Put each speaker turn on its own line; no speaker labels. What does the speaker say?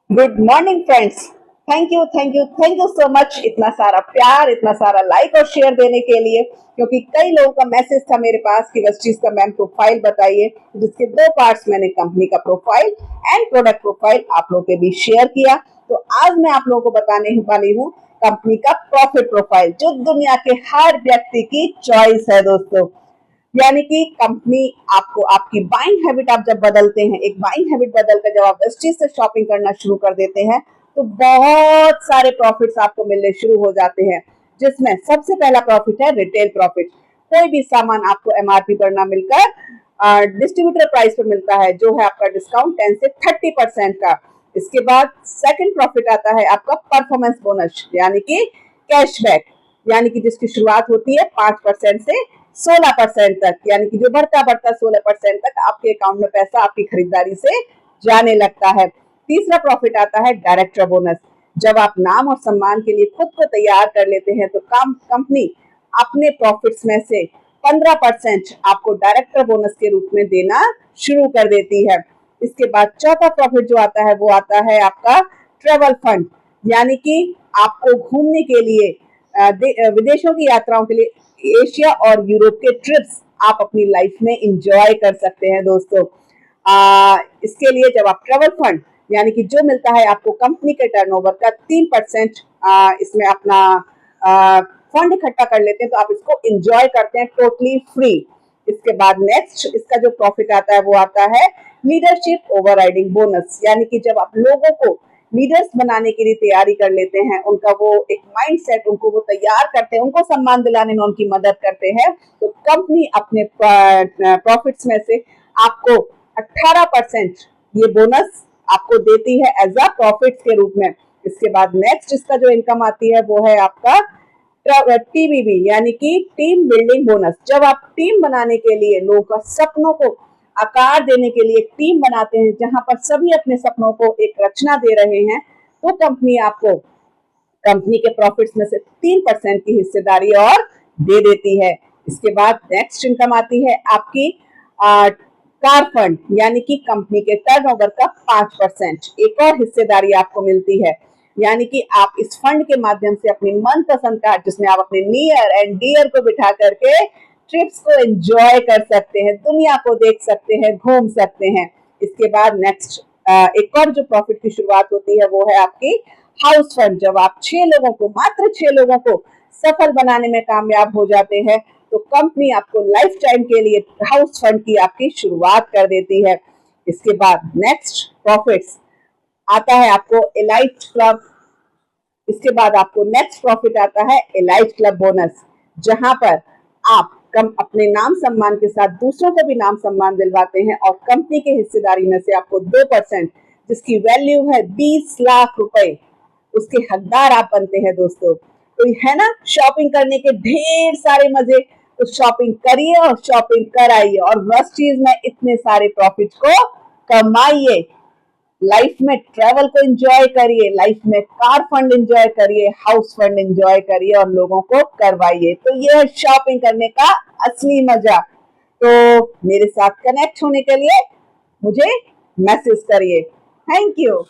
Good morning friends. Thank you so much इतना सारा प्यार, इतना सारा लाइक और शेयर देने के लिए। क्योंकि कई लोगों का मैसेज था मेरे पास कि वेस्टीज का मैम प्रोफाइल बताइए, जिसके दो पार्ट्स मैंने कंपनी का प्रोफाइल एंड प्रोडक्ट प्रोफाइल आप लोगों के बीच शेयर किया। तो आज मैं आप लोगों को बताने वाली हूँ कंपनी का प्रॉफिट प्रोफाइल, जो दुनिया के हर व्यक्ति की चॉइस है दोस्तों। यानी कि कंपनी आपको आपकी बाइंग हैबिट आप जब बदलते हैं, एक बाइंग हैबिट बदलकर जब आप वेस्टीज से शॉपिंग करना शुरू कर देते हैं, तो बहुत सारे प्रॉफिट्स आपको मिलने शुरू हो जाते हैं। जिसमें सबसे पहला प्रॉफिट है रिटेल प्रॉफिट। कोई भी सामान आपको एमआरपी पर ना मिलकर डिस्ट्रीब्यूटर प्राइस पर मिलता है, जो है आपका डिस्काउंट 10 से 30% का। इसके बाद सेकंड प्रॉफिट आता है आपका परफॉर्मेंस बोनस, यानी कि कैशबैक, यानी कि जिसकी शुरुआत होती है 5% से 16% तक, यानी कि जो बढ़ता बढ़ता 16% तक आपके अकाउंट में पैसा आपकी खरीदारी से जाने लगता है। तीसरा प्रॉफिट आता है डायरेक्टर बोनस। जब आप नाम और सम्मान के लिए खुद को तैयार कर लेते हैं, तो कंपनी अपने प्रॉफिट्स में से 15% आपको डायरेक्टर बोनस के रूप में देना शुरू कर देती है। इसके बाद चौथा प्रॉफिट जो आता है वो आता है आपका ट्रेवल फंड, यानी कि आपको घूमने के लिए विदेशों की यात्राओं के लिए एशिया और यूरोप के ट्रिप्स आप अपनी लाइफ में इंजॉय कर सकते हैं दोस्तों। इसके लिए जब आप ट्रेवल फंड, यानी कि जो मिलता है आपको कंपनी के टर्नओवर का 3%, इसमें अपना फंड इकट्ठा कर लेते हैं, तो आप इसको इंजॉय करते हैं टोटली फ्री। इसके बाद नेक्स्ट इसका जो प्रॉफिट आता है वो आता है लीडरशिप ओवरराइडिंग बोनस, यानी कि जब आप लोगों को लीडर्स बनाने के लिए तैयारी कर लेते हैं, उनका वो एक माइंडसेट उनको वो तैयार करते हैं, उनको सम्मान दिलाने में उनकी मदद करते हैं, तो कंपनी अपने प्रॉफिट्स में से आपको 18% ये बोनस आपको देती है एज अ प्रॉफिट के रूप में। इसके बाद नेक्स्ट इसका जो इनकम आती है वो है आपका टीबीबी, यानी कि टीम बिल्डिंग बोनस। जब आप टीम बनाने के लिए लोगों का सपनों को आकार देने के लिए एक टीम बनाते हैं, जहां पर सभी अपने सपनों को एक रचना दे रहे हैं, तो कंपनी आपको कंपनी के प्रॉफिट्स में से 3% की हिस्सेदारी और दे देती है। इसके बाद नेक्स्ट इनकम आती है आपकी कार फंड, यानी कि कंपनी के टर्नओवर का 5% एक और हिस्सेदारी आपको मिलती है। यानी कि आप इस फंड के माध्यम से अपनी मनपसंद कार, जिसमें आप अपने नियर एंड डियर को बिठा करके ट्रिप्स को एंजॉय कर सकते हैं, दुनिया को देख सकते हैं, घूम सकते हैं। इसके बाद नेक्स्ट एक और जो प्रॉफिट की शुरुआत होती है वो है आपकी हाउस फंड। जब आप 6 लोगों को, मात्र 6 लोगों को सफल बनाने में कामयाब हो जाते हैं, तो कंपनी आपको लाइफ टाइम के लिए हाउस फंड की आपकी शुरुआत कर देती है। इसके बाद नेक्स्ट प्रॉफिट्स आता है आपको एलाइट क्लब। इसके बाद आपको नेक्स्ट प्रॉफिट आता है एलाइट क्लब बोनस, जहां पर आप कम अपने नाम सम्मान के साथ दूसरों को भी नाम सम्मान दिलवाते हैं, और कंपनी के हिस्सेदारी में से आपको 2%, जिसकी वैल्यू है 20 लाख रुपए, उसके हकदार आप बनते हैं दोस्तों। तो है ना, शॉपिंग करने के ढेर सारे मजे। तो शॉपिंग करिए और शॉपिंग कराइए, और वेस्टीज में इतने सारे प्रॉफिट को कमाइए। लाइफ में ट्रेवल को एंजॉय करिए, लाइफ में कार फंड एंजॉय करिए, हाउस फंड एंजॉय करिए, और लोगों को करवाइए। तो ये है शॉपिंग करने का असली मजा। तो मेरे साथ कनेक्ट होने के लिए मुझे मैसेज करिए। Thank you.